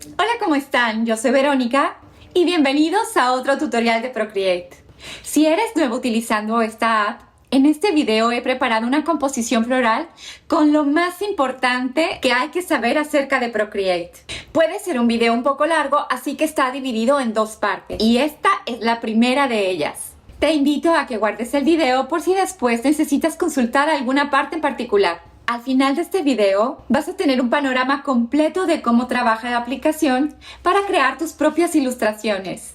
Hola, ¿cómo están? Yo soy Verónica y bienvenidos a otro tutorial de Procreate. Si eres nuevo utilizando esta app, en este video he preparado una composición floral con lo más importante que hay que saber acerca de Procreate. Puede ser un video un poco largo, así que está dividido en dos partes y esta es la primera de ellas. Te invito a que guardes el video por si después necesitas consultar alguna parte en particular. Al final de este video vas a tener un panorama completo de cómo trabaja la aplicación para crear tus propias ilustraciones.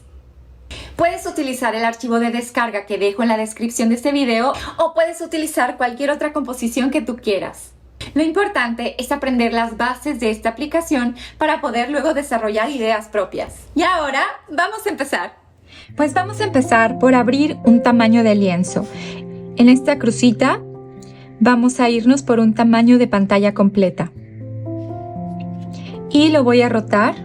Puedes utilizar el archivo de descarga que dejo en la descripción de este video o puedes utilizar cualquier otra composición que tú quieras. Lo importante es aprender las bases de esta aplicación para poder luego desarrollar ideas propias. Y ahora vamos a empezar. Pues vamos a empezar por abrir un tamaño de lienzo. En esta crucita vamos a irnos por un tamaño de pantalla completa y lo voy a rotar.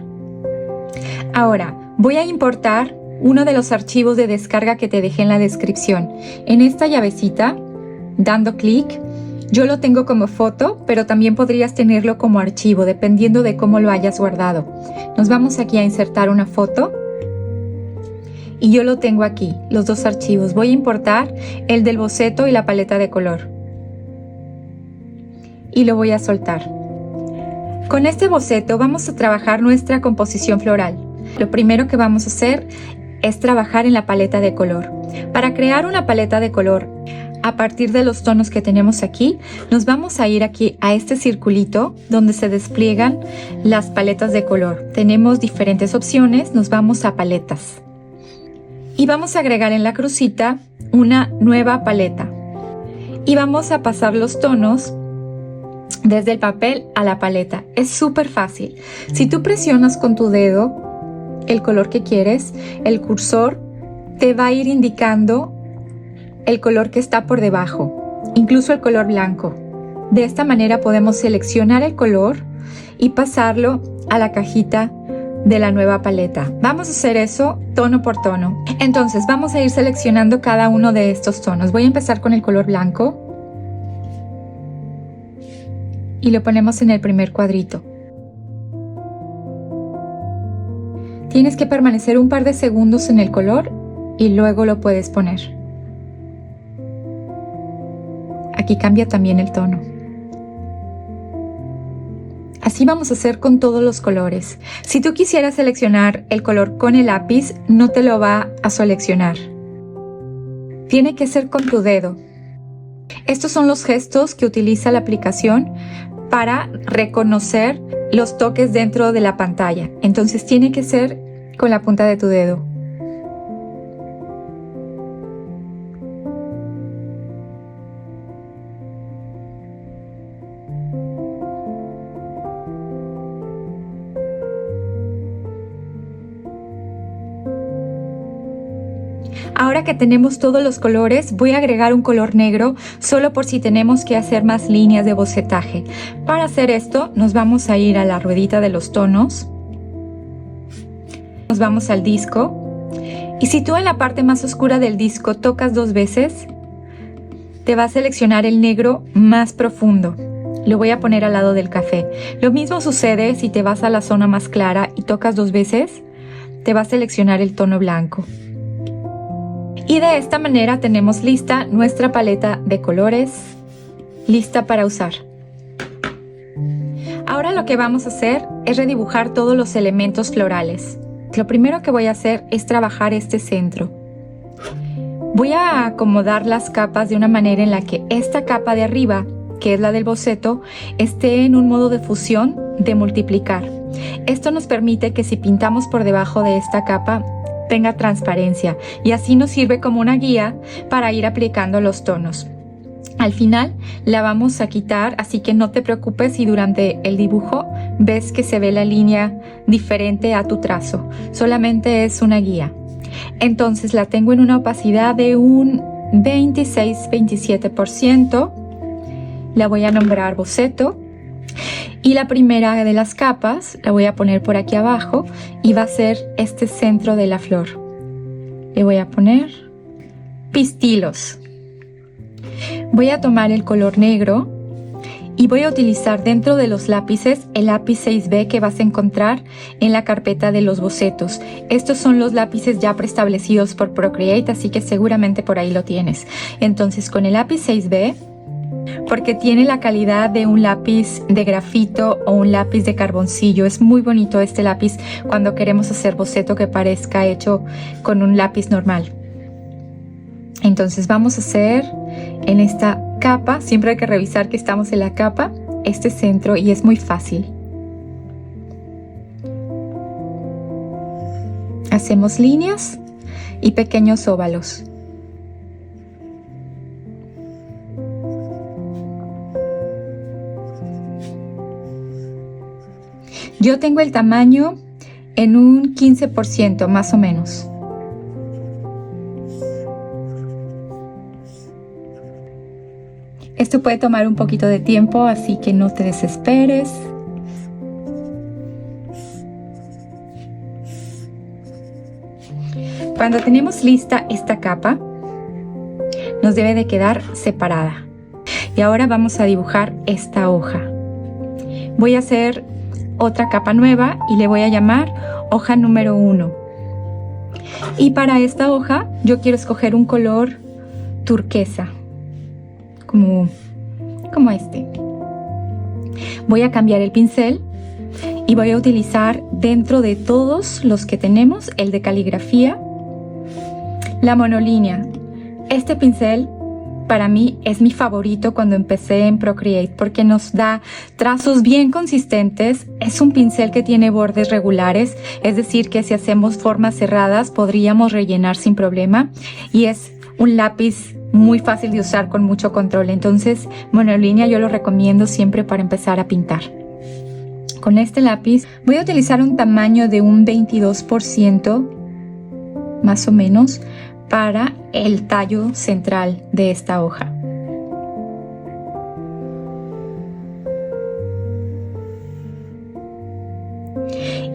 Ahora voy a importar uno de los archivos de descarga que te dejé en la descripción. En esta llavecita, dando clic, yo lo tengo como foto, pero también podrías tenerlo como archivo dependiendo de cómo lo hayas guardado. Nos vamos aquí a insertar una foto y yo lo tengo aquí, los dos archivos. Voy a importar el del boceto y la paleta de color y lo voy a soltar. Con este boceto vamos a trabajar nuestra composición floral. Lo primero que vamos a hacer es trabajar en la paleta de color. Para crear una paleta de color a partir de los tonos que tenemos aquí, nos vamos a ir aquí a este circulito donde se despliegan las paletas de color. Tenemos diferentes opciones, nos vamos a paletas y vamos a agregar en la crucita una nueva paleta y vamos a pasar los tonos desde el papel a la paleta. Es súper fácil. Si tú presionas con tu dedo el color que quieres, el cursor te va a ir indicando el color que está por debajo, incluso el color blanco. De esta manera podemos seleccionar el color y pasarlo a la cajita de la nueva paleta. Vamos a hacer eso tono por tono. Entonces vamos a ir seleccionando cada uno de estos tonos. Voy a empezar con el color blanco y lo ponemos en el primer cuadrito. Tienes que permanecer un par de segundos en el color y luego lo puedes poner. Aquí cambia también el tono. Así vamos a hacer con todos los colores. Si tú quisieras seleccionar el color con el lápiz, no te lo va a seleccionar. Tiene que ser con tu dedo. Estos son los gestos que utiliza la aplicación para reconocer los toques dentro de la pantalla. Entonces tiene que ser con la punta de tu dedo. Ahora que tenemos todos los colores, voy a agregar un color negro solo por si tenemos que hacer más líneas de bocetaje. Para hacer esto, nos vamos a ir a la ruedita de los tonos. Nos vamos al disco. Y si tú en la parte más oscura del disco tocas dos veces, te va a seleccionar el negro más profundo. Lo voy a poner al lado del café. Lo mismo sucede si te vas a la zona más clara y tocas dos veces, te va a seleccionar el tono blanco. Y de esta manera tenemos lista nuestra paleta de colores, lista para usar. Ahora lo que vamos a hacer es redibujar todos los elementos florales. Lo primero que voy a hacer es trabajar este centro. Voy a acomodar las capas de una manera en la que esta capa de arriba, que es la del boceto, esté en un modo de fusión de multiplicar. Esto nos permite que si pintamos por debajo de esta capa, tenga transparencia y así nos sirve como una guía para ir aplicando los tonos. Al final la vamos a quitar, así que no te preocupes si durante el dibujo ves que se ve la línea diferente a tu trazo. Solamente es una guía. Entonces la tengo en una opacidad de un 26-27%. La voy a nombrar boceto. Y la primera de las capas la voy a poner por aquí abajo y va a ser este centro de la flor. Le voy a poner pistilos. Voy a tomar el color negro Y voy a utilizar dentro de los lápices el lápiz 6B que vas a encontrar en la carpeta de los bocetos. Estos son los lápices ya preestablecidos por Procreate, así que seguramente por ahí lo tienes. Entonces con el lápiz 6B, porque tiene la calidad de un lápiz de grafito o un lápiz de carboncillo. Es muy bonito este lápiz cuando queremos hacer boceto que parezca hecho con un lápiz normal. Entonces vamos a hacer en esta capa, siempre hay que revisar que estamos en la capa, este centro, y es muy fácil. Hacemos líneas y pequeños óvalos. Yo tengo el tamaño en un 15% más o menos. Esto puede tomar un poquito de tiempo, así que no te desesperes. Cuando tenemos lista esta capa, nos debe de quedar separada. Y ahora vamos a dibujar esta hoja. Voy a hacer otra capa nueva y le voy a llamar hoja número 1. Y para esta hoja yo quiero escoger un color turquesa, como este. Voy a cambiar el pincel y voy a utilizar dentro de todos los que tenemos el de caligrafía, la monolínea. Este pincel para mí es mi favorito cuando empecé en Procreate porque nos da trazos bien consistentes. Es un pincel que tiene bordes regulares, es decir que si hacemos formas cerradas podríamos rellenar sin problema, y es un lápiz muy fácil de usar con mucho control. Entonces monolínea yo lo recomiendo siempre para empezar a pintar. Con este lápiz voy a utilizar un tamaño de un 22% más o menos para el tallo central de esta hoja.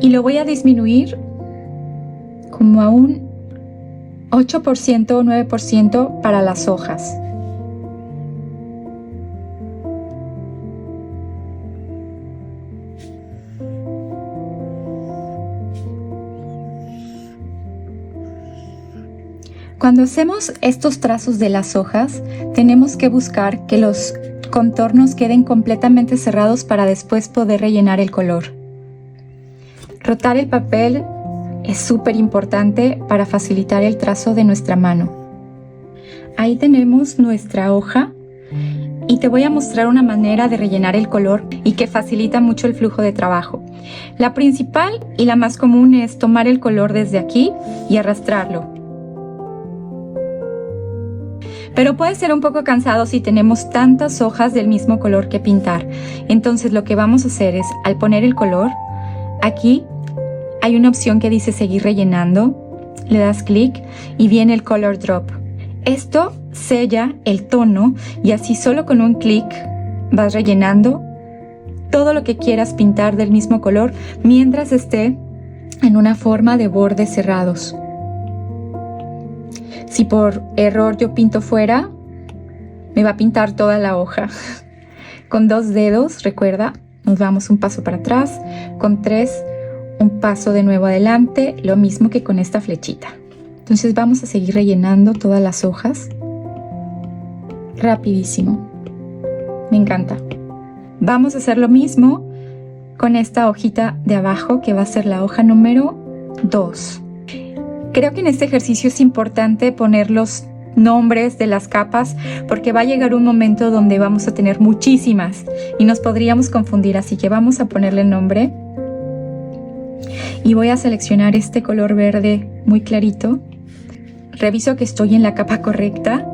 Y lo voy a disminuir como a un 8% o 9% para las hojas. Cuando hacemos estos trazos de las hojas, tenemos que buscar que los contornos queden completamente cerrados para después poder rellenar el color. Rotar el papel es súper importante para facilitar el trazo de nuestra mano. Ahí tenemos nuestra hoja y te voy a mostrar una manera de rellenar el color y que facilita mucho el flujo de trabajo. La principal y la más común es tomar el color desde aquí y arrastrarlo. Pero puede ser un poco cansado si tenemos tantas hojas del mismo color que pintar. Entonces lo que vamos a hacer es, al poner el color, aquí hay una opción que dice seguir rellenando, le das clic y viene el color drop. Esto sella el tono y así solo con un clic vas rellenando todo lo que quieras pintar del mismo color mientras esté en una forma de bordes cerrados. Si por error yo pinto fuera, me va a pintar toda la hoja. Con 2 dedos, recuerda, nos vamos un paso para atrás, con 3 un paso de nuevo adelante, lo mismo que con esta flechita. Entonces vamos a seguir rellenando todas las hojas. Rapidísimo. Me encanta. Vamos a hacer lo mismo con esta hojita de abajo, que va a ser la hoja número 2. Creo que en este ejercicio es importante poner los nombres de las capas porque va a llegar un momento donde vamos a tener muchísimas y nos podríamos confundir, así que vamos a ponerle nombre. Y voy a seleccionar este color verde muy clarito. Reviso que estoy en la capa correcta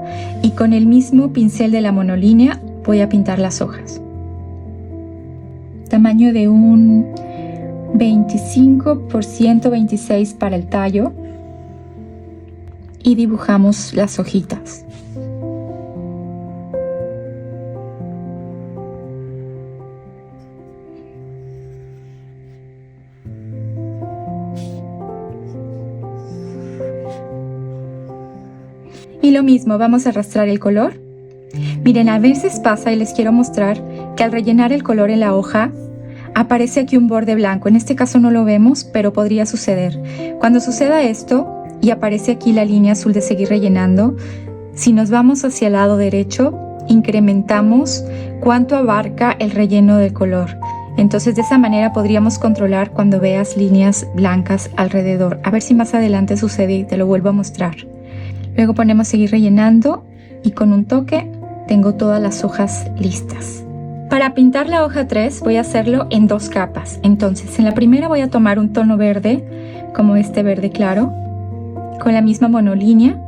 y con el mismo pincel de la monolínea voy a pintar las hojas. Tamaño de un 25%, 26% para el tallo. Y dibujamos las hojitas. Y lo mismo, vamos a arrastrar el color. Miren, a veces pasa, y les quiero mostrar, que al rellenar el color en la hoja aparece aquí un borde blanco. En este caso no lo vemos, pero podría suceder. Cuando suceda esto y aparece aquí la línea azul de seguir rellenando, si nos vamos hacia el lado derecho, incrementamos cuánto abarca el relleno del color. Entonces de esa manera podríamos controlar cuando veas líneas blancas alrededor. A ver si más adelante sucede y te lo vuelvo a mostrar. Luego ponemos seguir rellenando y con un toque tengo todas las hojas listas. Para pintar la hoja 3 voy a hacerlo en 2 capas. Entonces en la primera voy a tomar un tono verde, como este verde claro, con la misma monolínea,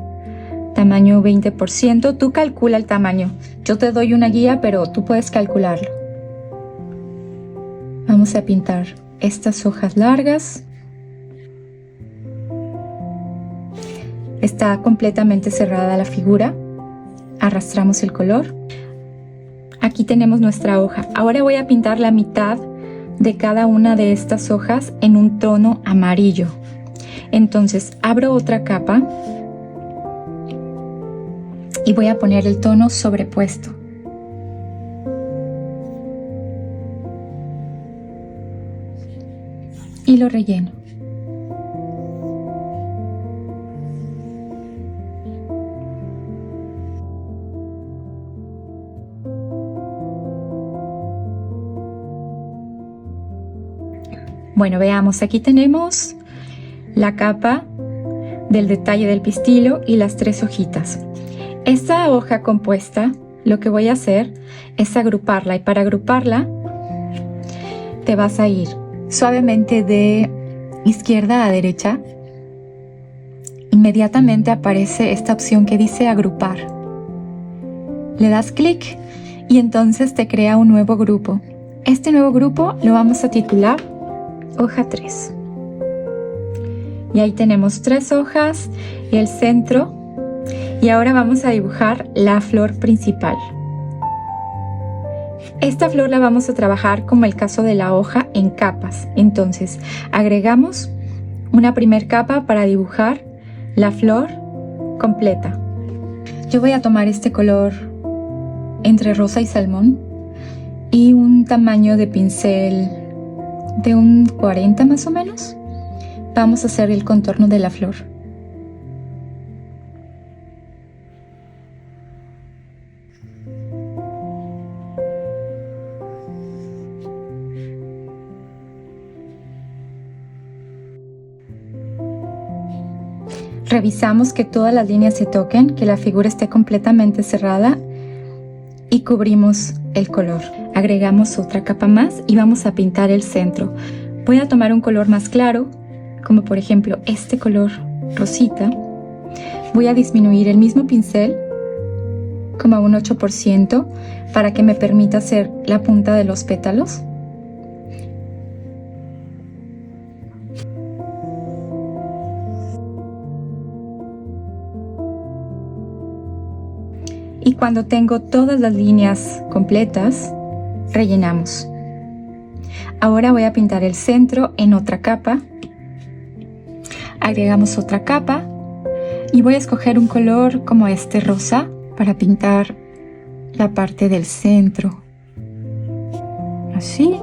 tamaño 20%. Tú calcula el tamaño. Yo te doy una guía, pero tú puedes calcularlo. Vamos a pintar estas hojas largas. Está completamente cerrada la figura. Arrastramos el color. Aquí tenemos nuestra hoja. Ahora voy a pintar la mitad de cada una de estas hojas en un tono amarillo. Entonces abro otra capa y voy a poner el tono sobrepuesto. Y lo relleno. Bueno, veamos, aquí tenemos la capa del detalle del pistilo y las 3 hojitas. Esta hoja compuesta, lo que voy a hacer es agruparla, y para agruparla te vas a ir suavemente de izquierda a derecha. Inmediatamente aparece esta opción que dice agrupar. Le das clic y entonces te crea un nuevo grupo. Este nuevo grupo lo vamos a titular hoja 3. Y ahí tenemos 3 hojas y el centro. Y ahora vamos a dibujar la flor principal. Esta flor la vamos a trabajar como el caso de la hoja en capas. Entonces agregamos una primer capa para dibujar la flor completa. Yo voy a tomar este color entre rosa y salmón y un tamaño de pincel de un 40 más o menos. Vamos a hacer el contorno de la flor. Revisamos que todas las líneas se toquen, que la figura esté completamente cerrada y cubrimos el color. Agregamos otra capa más y vamos a pintar el centro. Voy a tomar un color más claro, como por ejemplo este color rosita. Voy a disminuir el mismo pincel como a un 8% para que me permita hacer la punta de los pétalos. Y cuando tengo todas las líneas completas, rellenamos. Ahora voy a pintar el centro en otra capa. Agregamos otra capa y voy a escoger un color como este rosa para pintar la parte del centro. Así,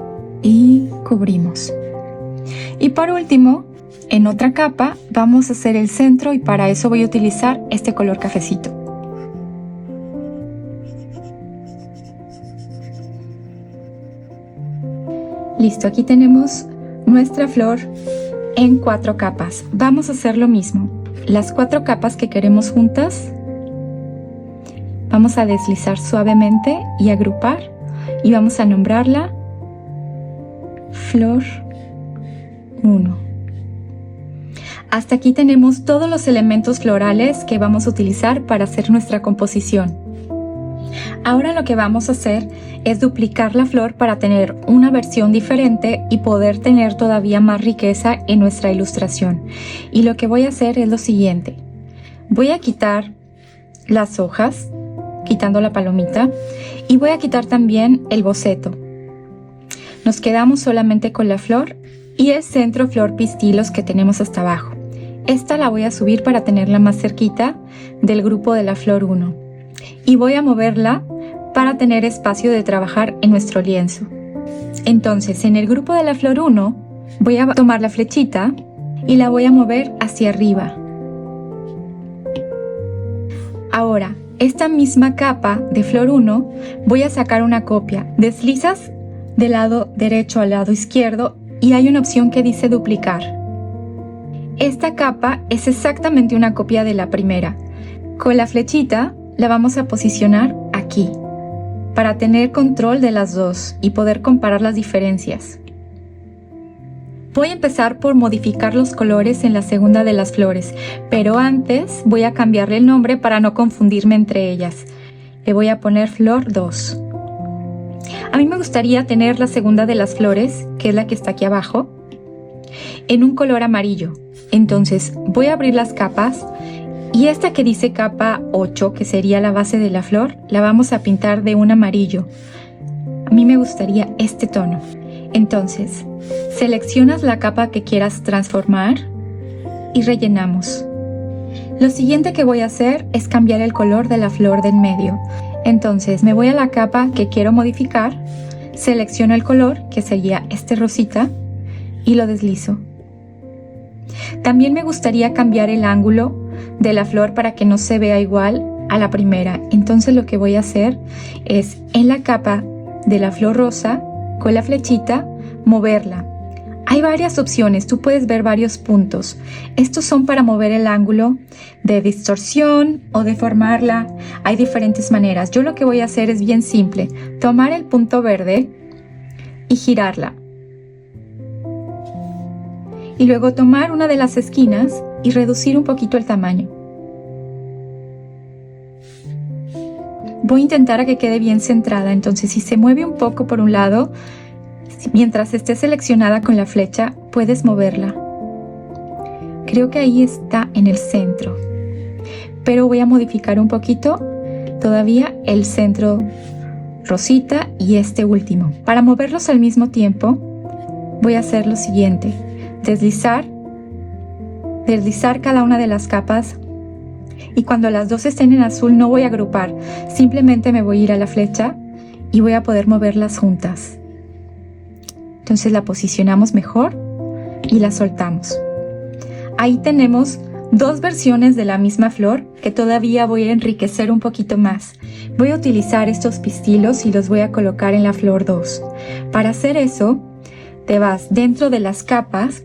y cubrimos. Y por último, en otra capa vamos a hacer el centro y para eso voy a utilizar este color cafecito. Listo, aquí tenemos nuestra flor en 4 capas. Vamos a hacer lo mismo. Las 4 capas que queremos juntas, vamos a deslizar suavemente y agrupar y vamos a nombrarla flor 1. Hasta aquí tenemos todos los elementos florales que vamos a utilizar para hacer nuestra composición. Ahora lo que vamos a hacer es duplicar la flor para tener una versión diferente y poder tener todavía más riqueza en nuestra ilustración. Y lo que voy a hacer es lo siguiente. Voy a quitar las hojas, quitando la palomita, y voy a quitar también el boceto. Nos quedamos solamente con la flor y el centro flor pistilos que tenemos hasta abajo. Esta la voy a subir para tenerla más cerquita del grupo de la flor 1. Y voy a moverla para tener espacio de trabajar en nuestro lienzo. Entonces, en el grupo de la flor 1, voy a tomar la flechita y la voy a mover hacia arriba. Ahora, esta misma capa de flor 1, voy a sacar una copia. Deslizas del lado derecho al lado izquierdo y hay una opción que dice duplicar. Esta capa es exactamente una copia de la primera. Con la flechita la vamos a posicionar aquí, para tener control de las dos y poder comparar las diferencias. Voy a empezar por modificar los colores en la segunda de las flores, pero antes voy a cambiarle el nombre para no confundirme entre ellas. Le voy a poner flor 2. A mí me gustaría tener la segunda de las flores, que es la que está aquí abajo, en un color amarillo. Entonces voy a abrir las capas y esta que dice capa 8, que sería la base de la flor, la vamos a pintar de un amarillo. A mí me gustaría este tono. Entonces, seleccionas la capa que quieras transformar y rellenamos. Lo siguiente que voy a hacer es cambiar el color de la flor de en medio. Entonces, me voy a la capa que quiero modificar, selecciono el color, que sería este rosita, y lo deslizo. También me gustaría cambiar el ángulo de la flor para que no se vea igual a la primera. Entonces lo que voy a hacer es en la capa de la flor rosa, con la flechita, moverla. Hay varias opciones, tú puedes ver varios puntos. Estos son para mover el ángulo de distorsión o deformarla. Hay diferentes maneras. Yo lo que voy a hacer es bien simple. Tomar el punto verde y girarla. Y luego tomar una de las esquinas y reducir un poquito el tamaño. Voy a intentar a que quede bien centrada, entonces si se mueve un poco por un lado, mientras esté seleccionada con la flecha, puedes moverla. Creo que ahí está en el centro, pero voy a modificar un poquito todavía el centro rosita y este último. Para moverlos al mismo tiempo, voy a hacer lo siguiente. Deslizar cada una de las capas y cuando las dos estén en azul no voy a agrupar, simplemente me voy a ir a la flecha y voy a poder moverlas juntas. Entonces la posicionamos mejor y la soltamos. Ahí tenemos dos versiones de la misma flor que todavía voy a enriquecer un poquito más. Voy a utilizar estos pistilos y los voy a colocar en la flor 2. Para hacer eso, te vas dentro de las capas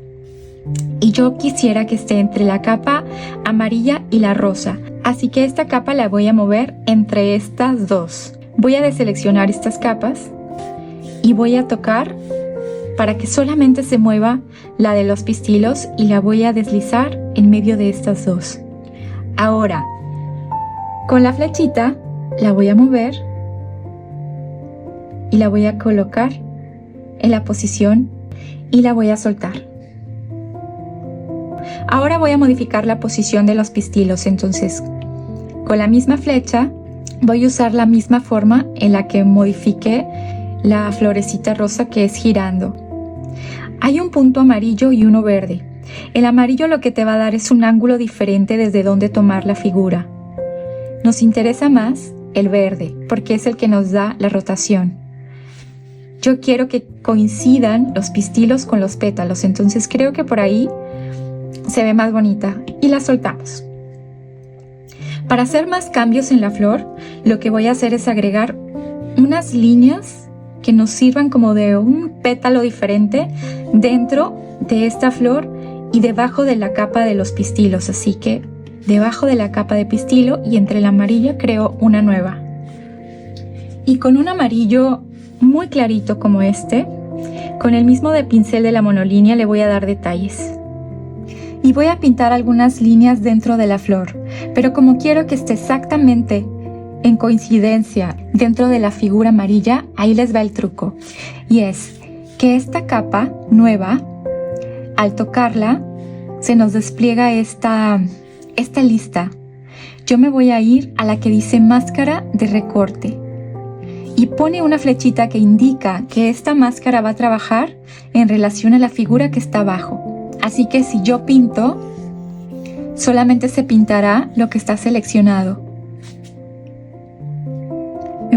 y yo quisiera que esté entre la capa amarilla y la rosa. Así que esta capa la voy a mover entre estas dos. Voy a deseleccionar estas capas y voy a tocar para que solamente se mueva la de los pistilos y la voy a deslizar en medio de estas dos. Ahora, con la flechita la voy a mover y la voy a colocar en la posición y la voy a soltar. Ahora voy a modificar la posición de los pistilos, entonces con la misma flecha voy a usar la misma forma en la que modifiqué la florecita rosa, que es girando. Hay un punto amarillo y uno verde. El amarillo lo que te va a dar es un ángulo diferente desde donde tomar la figura. Nos interesa más el verde porque es el que nos da la rotación. Yo quiero que coincidan los pistilos con los pétalos, entonces creo que por ahí se ve más bonita y la soltamos. Para hacer más cambios en la flor, lo que voy a hacer es agregar unas líneas que nos sirvan como de un pétalo diferente dentro de esta flor y debajo de la capa de los pistilos. Así que debajo de la capa de pistilo y entre la amarilla creo una nueva. Y con un amarillo muy clarito como este, con el mismo de pincel de la monolínea le voy a dar detalles. Y voy a pintar algunas líneas dentro de la flor, pero como quiero que esté exactamente en coincidencia dentro de la figura amarilla, ahí les va el truco. Y es que esta capa nueva, al tocarla, se nos despliega esta lista. Yo me voy a ir a la que dice máscara de recorte. Y pone una flechita que indica que esta máscara va a trabajar en relación a la figura que está abajo. Así que si yo pinto, solamente se pintará lo que está seleccionado.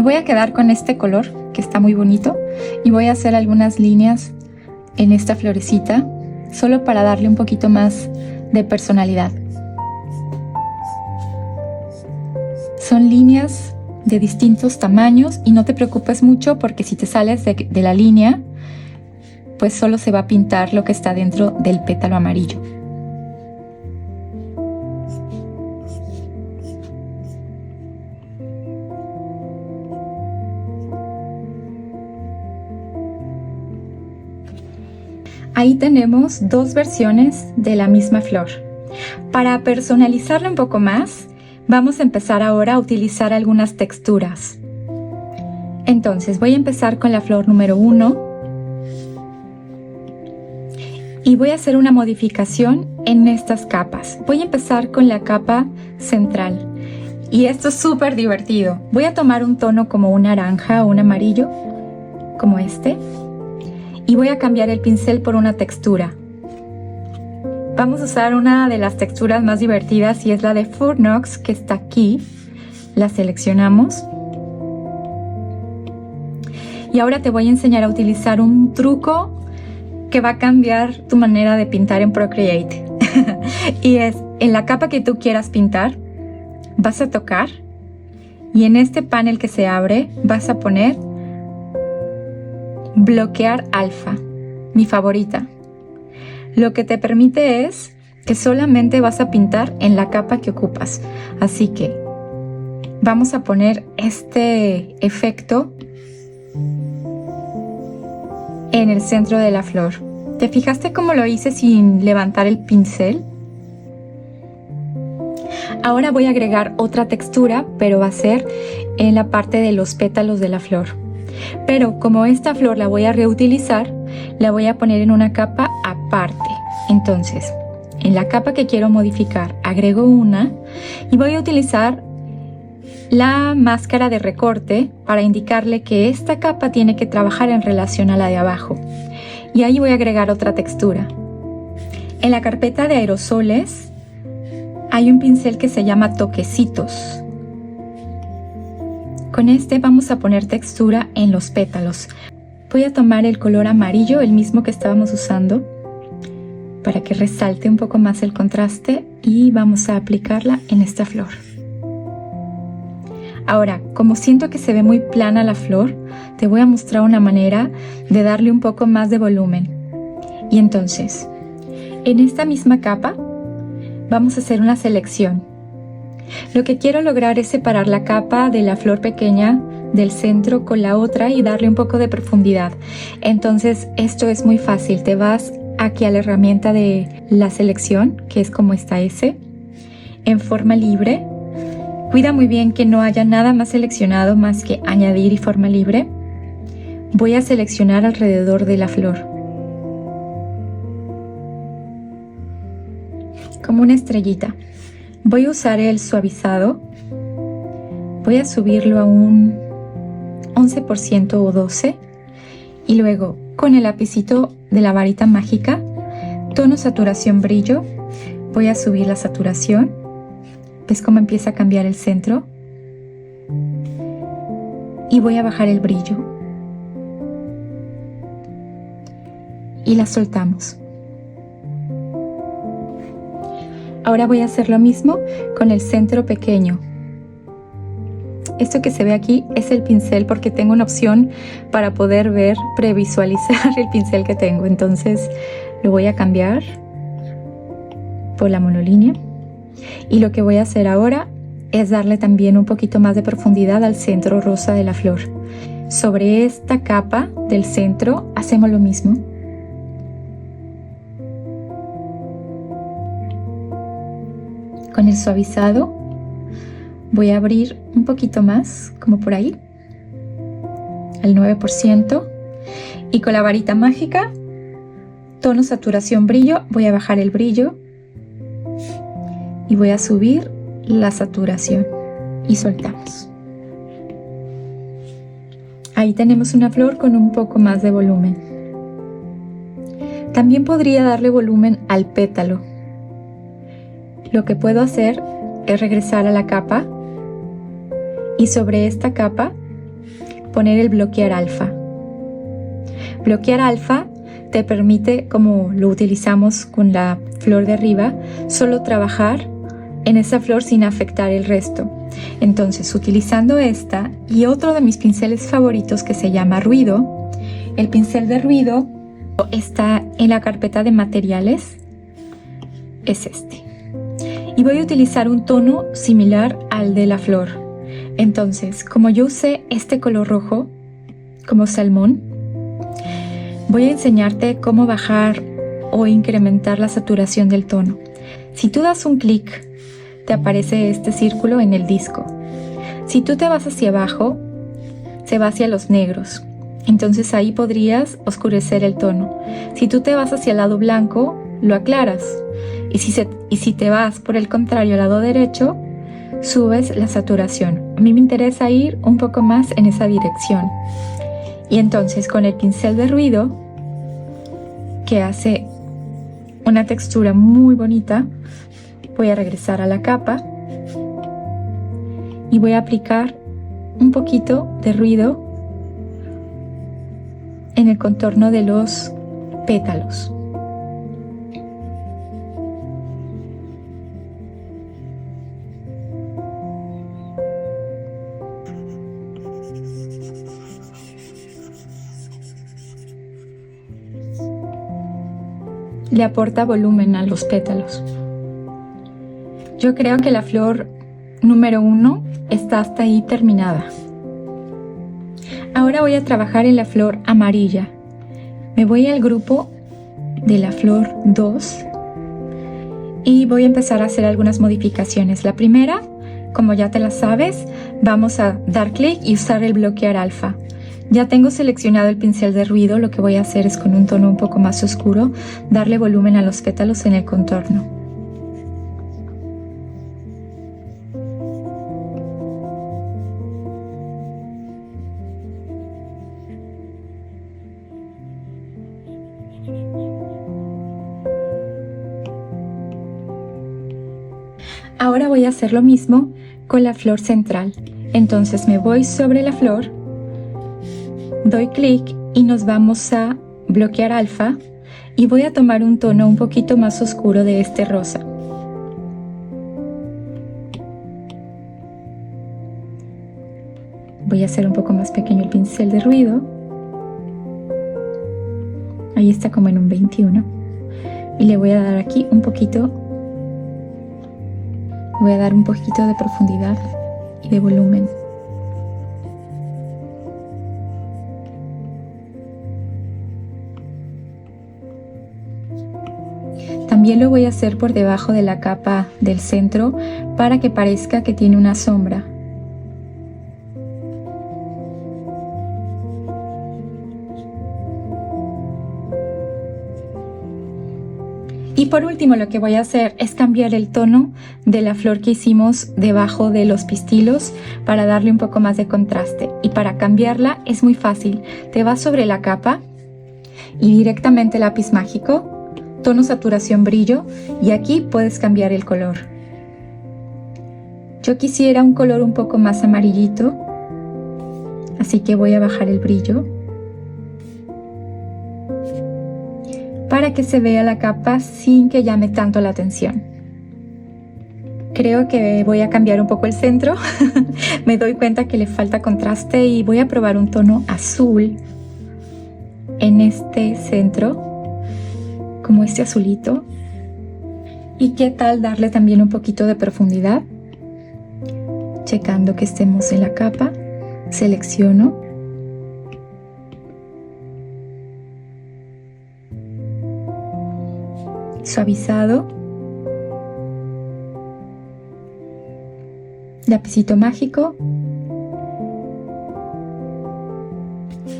Me voy a quedar con este color que está muy bonito y voy a hacer algunas líneas en esta florecita solo para darle un poquito más de personalidad. Son líneas de distintos tamaños y no te preocupes mucho porque si te sales de la línea, pues solo se va a pintar lo que está dentro del pétalo amarillo. Ahí tenemos dos versiones de la misma flor. Para personalizarla un poco más, vamos a empezar ahora a utilizar algunas texturas. Entonces voy a empezar con la flor número 1 y voy a hacer una modificación en estas capas. Voy a empezar con la capa central y esto es súper divertido. Voy a tomar un tono como un naranja o un amarillo, como este, y voy a cambiar el pincel por una textura. Vamos a usar una de las texturas más divertidas y es la de Furnox, que está aquí. La seleccionamos. Y ahora te voy a enseñar a utilizar un truco que va a cambiar tu manera de pintar en Procreate. Y es, en la capa que tú quieras pintar, vas a tocar y en este panel que se abre vas a poner bloquear alfa, mi favorita. Lo que te permite es que solamente vas a pintar en la capa que ocupas. Así que vamos a poner este efecto en el centro de la flor. ¿Te fijaste cómo lo hice sin levantar el pincel? Ahora voy a agregar otra textura, pero va a ser en la parte de los pétalos de la flor. Pero como esta flor la voy a reutilizar, la voy a poner en una capa aparte. Entonces, en la capa que quiero modificar, agrego una y voy a utilizar la máscara de recorte para indicarle que esta capa tiene que trabajar en relación a la de abajo. Y ahí voy a agregar otra textura. En la carpeta de aerosoles hay un pincel que se llama Toquecitos. Con este vamos a poner textura en los pétalos. Voy a tomar el color amarillo, el mismo que estábamos usando, para que resalte un poco más el contraste y vamos a aplicarla en esta flor. Ahora, como siento que se ve muy plana la flor, te voy a mostrar una manera de darle un poco más de volumen. Y entonces, en esta misma capa, vamos a hacer una selección. Lo que quiero lograr es separar la capa de la flor pequeña del centro con la otra y darle un poco de profundidad. Entonces esto es muy fácil, te vas aquí a la herramienta de la selección, que es como esta S, en forma libre. Cuida muy bien que no haya nada más seleccionado más que añadir y forma libre. Voy a seleccionar alrededor de la flor, como una estrellita. Voy a usar el suavizado, voy a subirlo a un 11% o 12% y luego con el lapicito de la varita mágica, tono, saturación, brillo, voy a subir la saturación. ¿Ves cómo empieza a cambiar el centro? Y voy a bajar el brillo y la soltamos. Ahora voy a hacer lo mismo con el centro pequeño. Esto que se ve aquí es el pincel porque tengo una opción para poder ver, previsualizar el pincel que tengo. Entonces lo voy a cambiar por la monolínea. Y lo que voy a hacer ahora es darle también un poquito más de profundidad al centro rosa de la flor. Sobre esta capa del centro hacemos lo mismo. Con el suavizado voy a abrir un poquito más, como por ahí, al 9%. Y con la varita mágica, tono, saturación, brillo, voy a bajar el brillo y voy a subir la saturación y soltamos. Ahí tenemos una flor con un poco más de volumen. También podría darle volumen al pétalo. Lo que puedo hacer es regresar a la capa y sobre esta capa poner el bloquear alfa. Bloquear alfa te permite, como lo utilizamos con la flor de arriba, solo trabajar en esa flor sin afectar el resto. Entonces, utilizando esta y otro de mis pinceles favoritos que se llama ruido, el pincel de ruido está en la carpeta de materiales, es este. Y voy a utilizar un tono similar al de la flor. Entonces, como yo usé este color rojo, como salmón, voy a enseñarte cómo bajar o incrementar la saturación del tono. Si tú das un clic, te aparece este círculo en el disco. Si tú te vas hacia abajo, se va hacia los negros. Entonces ahí podrías oscurecer el tono. Si tú te vas hacia el lado blanco, lo aclaras. Y si te vas por el contrario al lado derecho, subes la saturación. A mí me interesa ir un poco más en esa dirección. Y entonces con el pincel de ruido, que hace una textura muy bonita, voy a regresar a la capa y voy a aplicar un poquito de ruido en el contorno de los pétalos. Le aporta volumen a los pétalos. Yo creo que la flor número 1 está hasta ahí terminada. Ahora voy a trabajar en la flor amarilla. Me voy al grupo de la flor 2 y voy a empezar a hacer algunas modificaciones. La primera, como ya te la sabes, vamos a dar clic y usar el bloquear alfa. Ya tengo seleccionado el pincel de ruido. Lo que voy a hacer es con un tono un poco más oscuro darle volumen a los pétalos en el contorno. Ahora voy a hacer lo mismo con la flor central. Entonces me voy sobre la flor, doy clic y nos vamos a bloquear alfa y voy a tomar un tono un poquito más oscuro de este rosa. Voy a hacer un poco más pequeño el pincel de ruido. Ahí está como en un 21. Y le voy a dar aquí un poquito. Voy a dar un poquito de profundidad y de volumen. También lo voy a hacer por debajo de la capa del centro para que parezca que tiene una sombra. Y por último lo que voy a hacer es cambiar el tono de la flor que hicimos debajo de los pistilos para darle un poco más de contraste. Y para cambiarla es muy fácil. Te vas sobre la capa y directamente lápiz mágico, tono, saturación, brillo, y aquí puedes cambiar el color. Yo quisiera un color un poco más amarillito, así que voy a bajar el brillo para que se vea la capa sin que llame tanto la atención. Creo que voy a cambiar un poco el centro. Me doy cuenta que le falta contraste y voy a probar un tono azul en este centro, como este azulito. ¿Y qué tal darle también un poquito de profundidad? Checando que estemos en la capa, selecciono. Suavizado, lapicito mágico,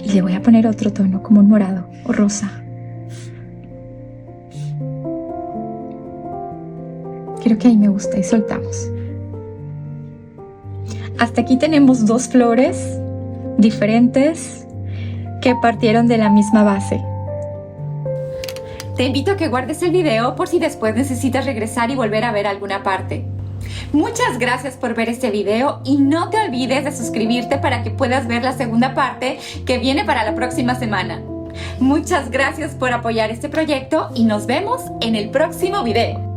y le voy a poner otro tono como un morado o rosa. Creo que ahí me gusta y soltamos. Hasta aquí tenemos dos flores diferentes que partieron de la misma base. Te invito a que guardes el video por si después necesitas regresar y volver a ver alguna parte. Muchas gracias por ver este video y no te olvides de suscribirte para que puedas ver la segunda parte que viene para la próxima semana. Muchas gracias por apoyar este proyecto y nos vemos en el próximo video.